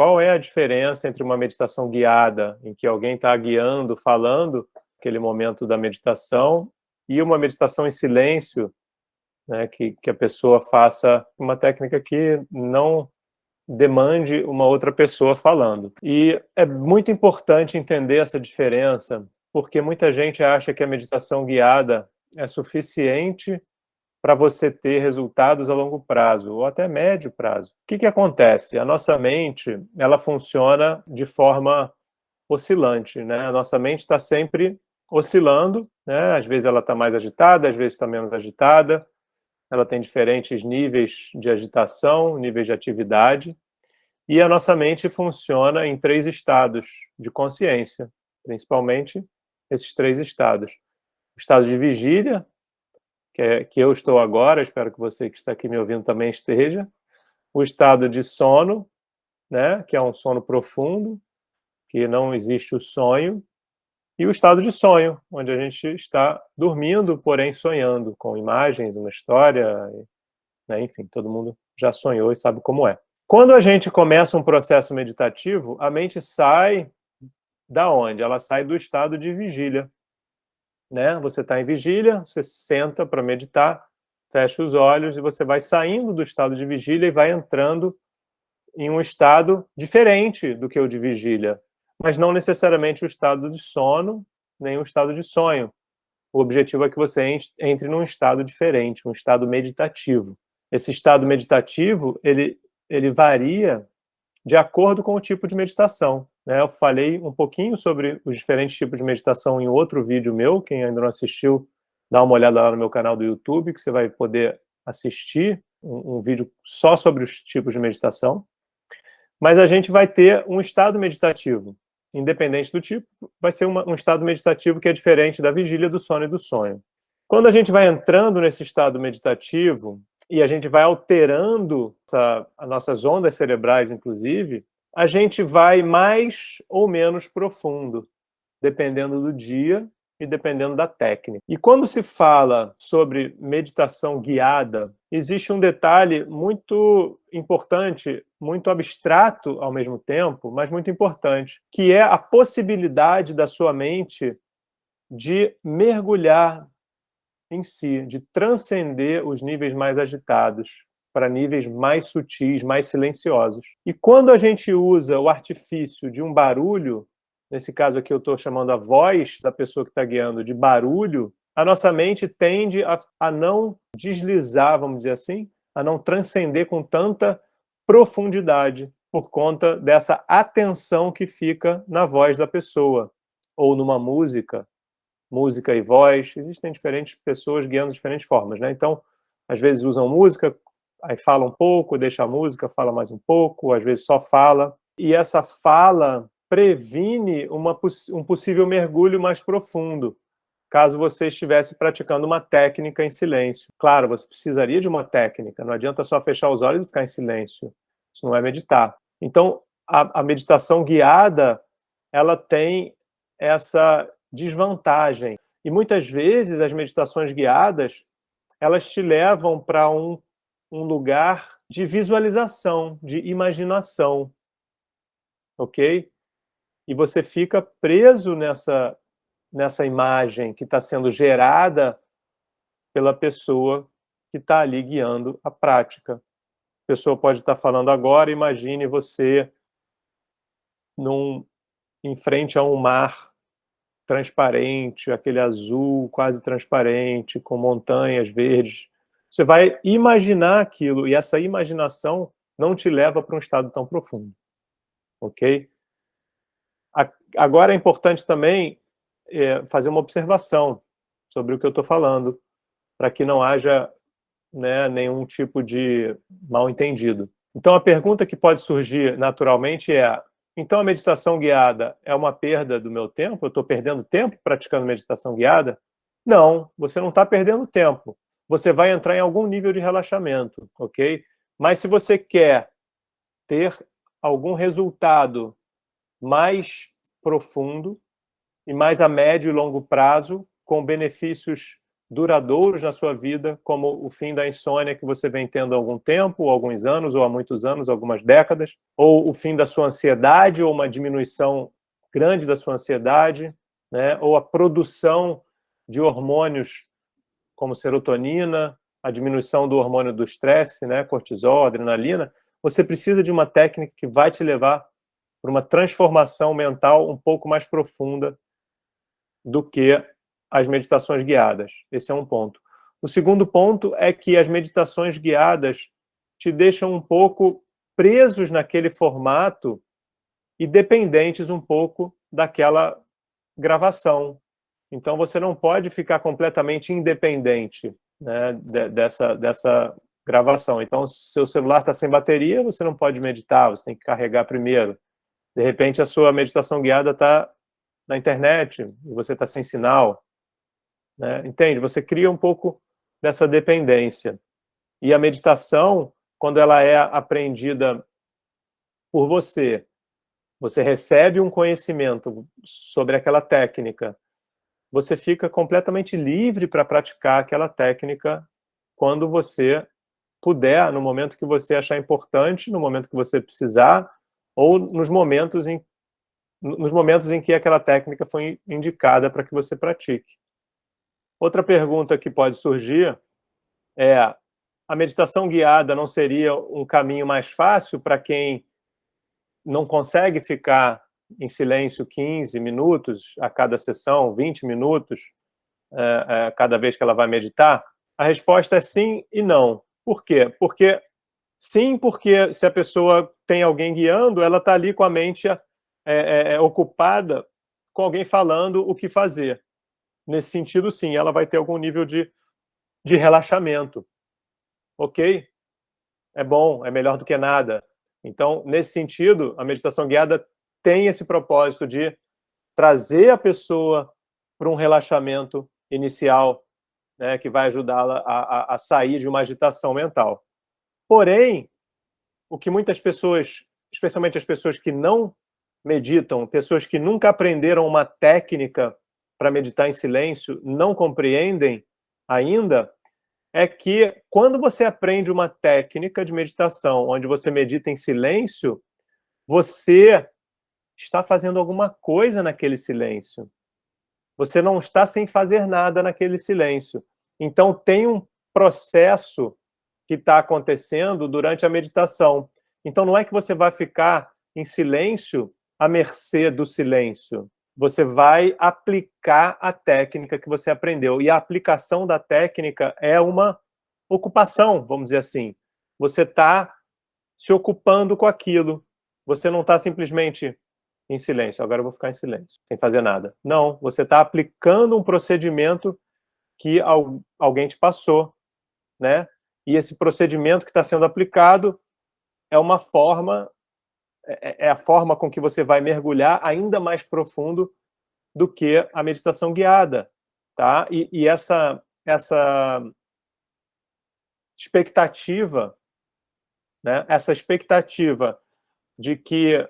qual é a diferença entre uma meditação guiada, em que alguém está guiando, falando, aquele momento da meditação, e uma meditação em silêncio, né, que a pessoa faça uma técnica que não demande uma outra pessoa falando. E é muito importante entender essa diferença, porque muita gente acha que a meditação guiada é suficiente para você ter resultados a longo prazo, ou até médio prazo. O que acontece? A nossa mente, ela funciona de forma oscilante, né? A nossa mente está sempre oscilando, né? Às vezes ela está mais agitada, às vezes está menos agitada, ela tem diferentes níveis de agitação, níveis de atividade, e a nossa mente funciona em 3 estados de consciência, principalmente esses 3 estados. O estado de vigília, que eu estou agora, espero que você que está aqui me ouvindo também esteja. O estado de sono, né, que é um sono profundo, que não existe o sonho. E o estado de sonho, onde a gente está dormindo, porém sonhando, com imagens, uma história, né, enfim, todo mundo já sonhou e sabe como é. Quando a gente começa um processo meditativo, a mente sai da onde? Ela sai do estado de vigília, né? Você está em vigília, você senta para meditar, fecha os olhos e você vai saindo do estado de vigília e vai entrando em um estado diferente do que o de vigília, mas não necessariamente o estado de sono, nem o estado de sonho. O objetivo é que você entre num estado diferente, um estado meditativo. Esse estado meditativo, ele varia de acordo com o tipo de meditação, né? Eu falei um pouquinho sobre os diferentes tipos de meditação em outro vídeo meu. Quem ainda não assistiu, dá uma olhada lá no meu canal do YouTube, que você vai poder assistir um vídeo só sobre os tipos de meditação. Mas a gente vai ter um estado meditativo, independente do tipo, vai ser um estado meditativo que é diferente da vigília, do sono e do sonho. Quando a gente vai entrando nesse estado meditativo e a gente vai alterando as nossas ondas cerebrais, inclusive, a gente vai mais ou menos profundo, dependendo do dia e dependendo da técnica. E quando se fala sobre meditação guiada, existe um detalhe muito importante, muito abstrato ao mesmo tempo, mas muito importante, que é a possibilidade da sua mente de mergulhar em si, de transcender os níveis mais agitados para níveis mais sutis, mais silenciosos. E quando a gente usa o artifício de um barulho, nesse caso aqui eu estou chamando a voz da pessoa que está guiando de barulho, a nossa mente tende a não deslizar, vamos dizer assim, a não transcender com tanta profundidade, por conta dessa atenção que fica na voz da pessoa, ou numa música e voz. Existem diferentes pessoas guiando de diferentes formas, né? Então, às vezes usam música, aí fala um pouco, deixa a música, fala mais um pouco, às vezes só fala. E essa fala previne um possível mergulho mais profundo, caso você estivesse praticando uma técnica em silêncio. Claro, você precisaria de uma técnica, não adianta só fechar os olhos e ficar em silêncio. Isso não é meditar. Então, a meditação guiada, ela tem essa desvantagem. E muitas vezes as meditações guiadas, elas te levam para um lugar de visualização, de imaginação, ok? E você fica preso nessa imagem que está sendo gerada pela pessoa que está ali guiando a prática. A pessoa pode estar falando agora, imagine você em frente a um mar transparente, aquele azul quase transparente, com montanhas verdes. Você vai imaginar aquilo, e essa imaginação não te leva para um estado tão profundo, ok? Agora é importante também fazer uma observação sobre o que eu estou falando, para que não haja, né, nenhum tipo de mal-entendido. Então, a pergunta que pode surgir naturalmente é: então a meditação guiada é uma perda do meu tempo? Eu estou perdendo tempo praticando meditação guiada? Não, você não está perdendo tempo. Você vai entrar em algum nível de relaxamento, ok? Mas se você quer ter algum resultado mais profundo e mais a médio e longo prazo, com benefícios duradouros na sua vida, como o fim da insônia que você vem tendo há algum tempo, ou alguns anos, ou há muitos anos, algumas décadas, ou o fim da sua ansiedade, ou uma diminuição grande da sua ansiedade, né? Ou a produção de hormônios como serotonina, a diminuição do hormônio do estresse, né? Cortisol, adrenalina. Você precisa de uma técnica que vai te levar para uma transformação mental um pouco mais profunda do que as meditações guiadas. Esse é um ponto. O segundo ponto é que as meditações guiadas te deixam um pouco presos naquele formato e dependentes um pouco daquela gravação. Então você não pode ficar completamente independente, né, dessa gravação. Então, se seu celular está sem bateria, você não pode meditar, você tem que carregar primeiro. De repente, a sua meditação guiada está na internet e você está sem sinal, né? Entende? Você cria um pouco dessa dependência. E a meditação, quando ela é aprendida por você, você recebe um conhecimento sobre aquela técnica, você fica completamente livre para praticar aquela técnica quando você puder, no momento que você achar importante, no momento que você precisar, ou nos momentos em que aquela técnica foi indicada para que você pratique. Outra pergunta que pode surgir é: a meditação guiada não seria um caminho mais fácil para quem não consegue ficar em silêncio 15 minutos a cada sessão, 20 minutos cada vez que ela vai meditar? A resposta é sim e não. Por quê? Porque sim, porque se a pessoa tem alguém guiando, ela está ali com a mente ocupada com alguém falando o que fazer. Nesse sentido, sim, ela vai ter algum nível de relaxamento. Ok? É bom, é melhor do que nada. Então, nesse sentido, a meditação guiada tem esse propósito de trazer a pessoa para um relaxamento inicial, né, que vai ajudá-la a sair de uma agitação mental. Porém, o que muitas pessoas, especialmente as pessoas que não meditam, pessoas que nunca aprenderam uma técnica para meditar em silêncio, não compreendem ainda, é que quando você aprende uma técnica de meditação onde você medita em silêncio, você está fazendo alguma coisa naquele silêncio. Você não está sem fazer nada naquele silêncio. Então tem um processo que está acontecendo durante a meditação. Então não é que você vai ficar em silêncio à mercê do silêncio. Você vai aplicar a técnica que você aprendeu. E a aplicação da técnica é uma ocupação, vamos dizer assim. Você está se ocupando com aquilo. Você não está simplesmente em silêncio. Agora eu vou ficar em silêncio, sem fazer nada. Não, você está aplicando um procedimento que alguém te passou, né? E esse procedimento que está sendo aplicado é uma forma, é a forma com que você vai mergulhar ainda mais profundo do que a meditação guiada, tá? E essa expectativa, né? Essa expectativa de que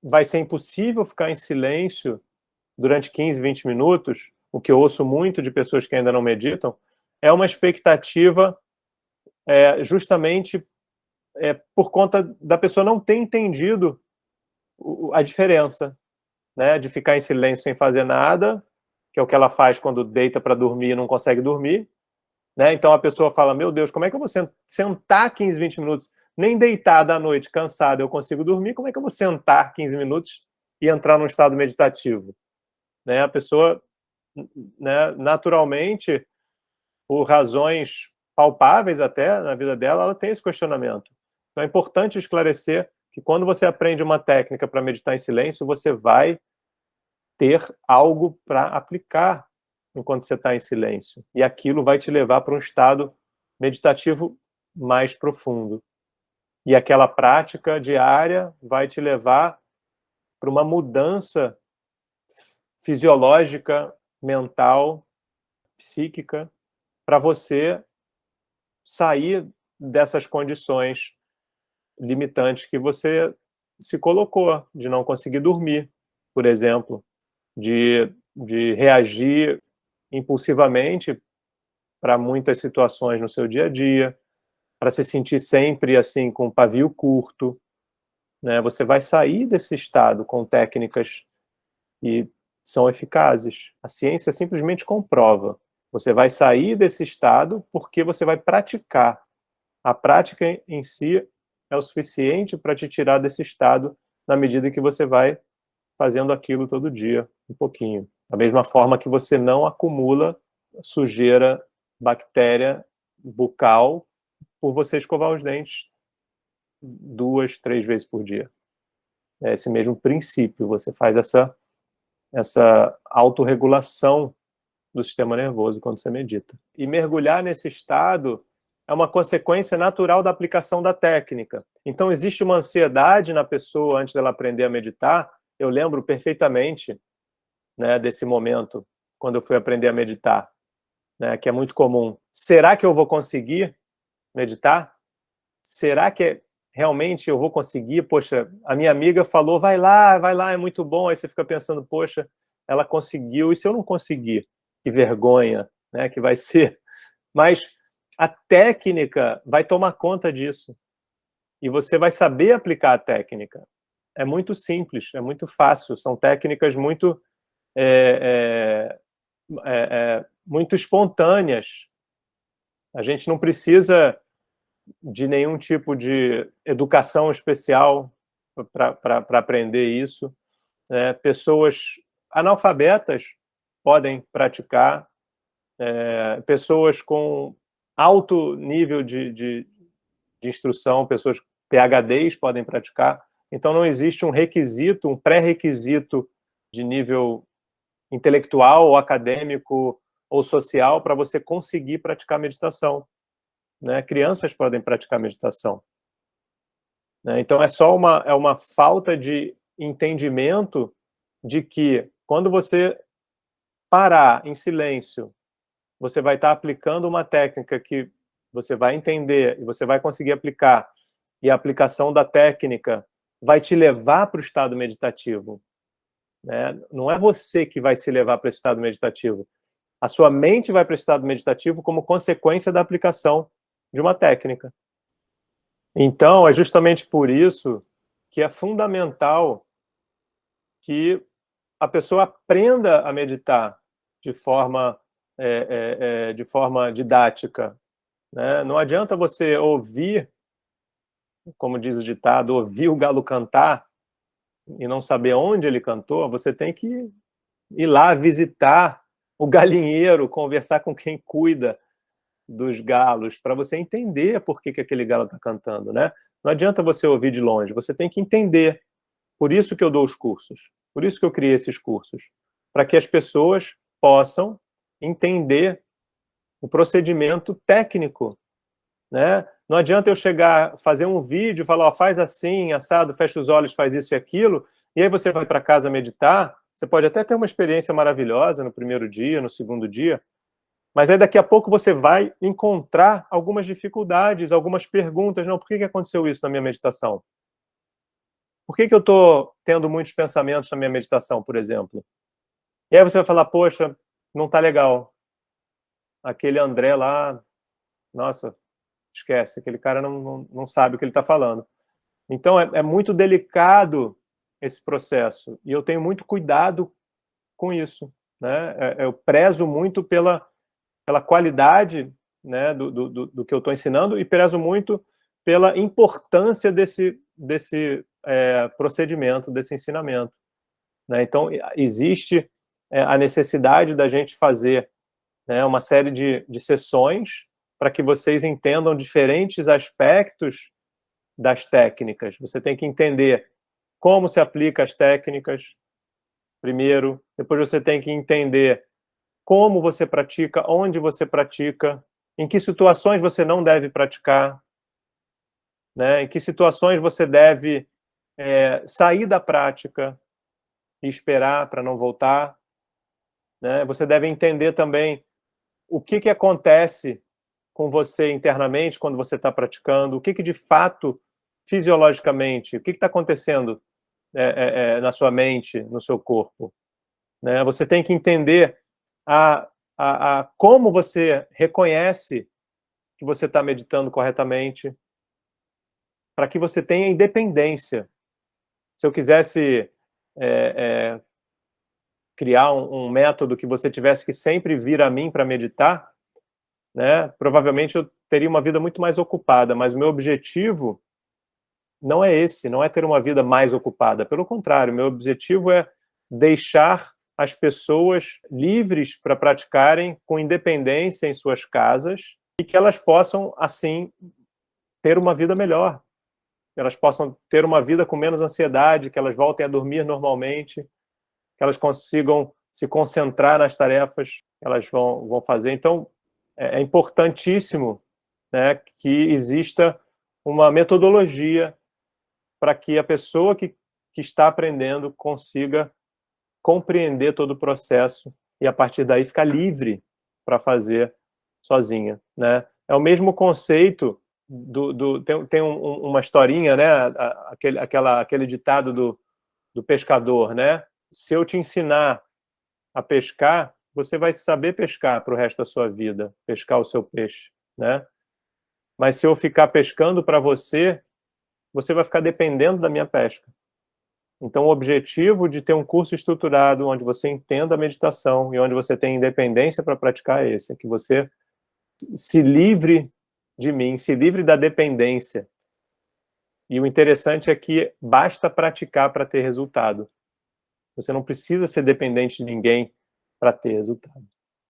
vai ser impossível ficar em silêncio durante 15, 20 minutos, o que eu ouço muito de pessoas que ainda não meditam, é uma expectativa justamente por conta da pessoa não ter entendido a diferença, né, de ficar em silêncio sem fazer nada, que é o que ela faz quando deita para dormir e não consegue dormir, né? Então a pessoa fala: meu Deus, como é que eu vou sentar 15, 20 minutos? Nem deitada à noite, cansada, eu consigo dormir, como é que eu vou sentar 15 minutos e entrar num estado meditativo? Né? A pessoa, né, naturalmente, por razões palpáveis até na vida dela, ela tem esse questionamento. Então é importante esclarecer que quando você aprende uma técnica para meditar em silêncio, você vai ter algo para aplicar enquanto você está em silêncio. E aquilo vai te levar para um estado meditativo mais profundo. E aquela prática diária vai te levar para uma mudança fisiológica, mental, psíquica, para você sair dessas condições limitantes que você se colocou, de não conseguir dormir, por exemplo, de reagir impulsivamente para muitas situações no seu dia a dia, para se sentir sempre assim com um pavio curto, né? Você vai sair desse estado com técnicas que são eficazes. A ciência simplesmente comprova. Você vai sair desse estado porque você vai praticar. A prática em si é o suficiente para te tirar desse estado na medida que você vai fazendo aquilo todo dia, um pouquinho. Da mesma forma que você não acumula sujeira, bactéria bucal por você escovar os dentes 2, 3 vezes por dia. É esse mesmo princípio, você faz essa autorregulação do sistema nervoso quando você medita. E mergulhar nesse estado é uma consequência natural da aplicação da técnica. Então, existe uma ansiedade na pessoa antes dela aprender a meditar. Eu lembro perfeitamente, né, desse momento, quando eu fui aprender a meditar, né, que é muito comum. Será que eu vou conseguir meditar? Será que realmente eu vou conseguir? Poxa, a minha amiga falou, vai lá, é muito bom. Aí você fica pensando, poxa, ela conseguiu, e se eu não conseguir? Que vergonha, né, que vai ser. Mas a técnica vai tomar conta disso. E você vai saber aplicar a técnica. É muito simples, é muito fácil. São técnicas muito, muito espontâneas. A gente não precisa de nenhum tipo de educação especial para aprender isso. Pessoas analfabetas podem praticar, pessoas com alto nível de instrução, pessoas PhDs podem praticar. Então não existe um requisito, um pré-requisito de nível intelectual ou acadêmico ou social para você conseguir praticar meditação. Né? Crianças podem praticar meditação. Né? Então é só uma falta de entendimento de que quando você parar em silêncio, você vai estar aplicando uma técnica que você vai entender e você vai conseguir aplicar, e a aplicação da técnica vai te levar para o estado meditativo. Né? Não é você que vai se levar para esse estado meditativo. A sua mente vai para o estado meditativo como consequência da aplicação de uma técnica. Então, é justamente por isso que é fundamental que a pessoa aprenda a meditar de forma, de forma didática. Né? Não adianta você ouvir, como diz o ditado, ouvir o galo cantar e não saber onde ele cantou. Você tem que ir lá visitar o galinheiro, conversar com quem cuida dos galos, para você entender por que aquele galo está cantando, né? Não adianta você ouvir de longe, você tem que entender. Por isso que eu dou os cursos, por isso que eu criei esses cursos, para que as pessoas possam entender o procedimento técnico, né? Não adianta eu chegar, fazer um vídeo, falar, ó, faz assim, assado, fecha os olhos, faz isso e aquilo, e aí você vai para casa meditar. Você pode até ter uma experiência maravilhosa no primeiro dia, no segundo dia, mas aí daqui a pouco você vai encontrar algumas dificuldades, algumas perguntas. Não, por que aconteceu isso na minha meditação? Por que eu estou tendo muitos pensamentos na minha meditação, por exemplo? E aí você vai falar, poxa, não está legal. Aquele André lá, nossa, esquece, aquele cara não sabe o que ele está falando. Então é muito delicado esse processo, e eu tenho muito cuidado com isso. Né? Eu prezo muito pela qualidade, né, do que eu estou ensinando, e prezo muito pela importância desse procedimento, desse ensinamento. Né? Então, existe a necessidade da gente fazer, né, uma série de sessões para que vocês entendam diferentes aspectos das técnicas. Você tem que entender como se aplica as técnicas, primeiro. Depois você tem que entender como você pratica, onde você pratica, em que situações você não deve praticar, né? Em que situações você deve sair da prática e esperar para não voltar. Né? Você deve entender também o que acontece com você internamente quando você está praticando, o que de fato, fisiologicamente, o que está acontecendo na sua mente, no seu corpo. Né? Você tem que entender a como você reconhece que você está meditando corretamente, para que você tenha independência. Se eu quisesse criar um método que você tivesse que sempre vir a mim para meditar, né, provavelmente eu teria uma vida muito mais ocupada, mas o meu objetivo não é esse, não é ter uma vida mais ocupada. Pelo contrário, meu objetivo é deixar as pessoas livres para praticarem com independência em suas casas e que elas possam, assim, ter uma vida melhor. Que elas possam ter uma vida com menos ansiedade, que elas voltem a dormir normalmente, que elas consigam se concentrar nas tarefas que elas vão fazer. Então, é importantíssimo, né, que exista uma metodologia para que a pessoa que está aprendendo consiga compreender todo o processo e, a partir daí, ficar livre para fazer sozinha, né? É o mesmo conceito tem uma historinha, né? Aquele ditado do pescador, né? Se eu te ensinar a pescar, você vai saber pescar para o resto da sua vida, pescar o seu peixe, né? Mas se eu ficar pescando para você, você vai ficar dependendo da minha pesca. Então, o objetivo de ter um curso estruturado onde você entenda a meditação e onde você tem independência para praticar é esse, é que você se livre de mim, se livre da dependência. E o interessante é que basta praticar para ter resultado. Você não precisa ser dependente de ninguém para ter resultado.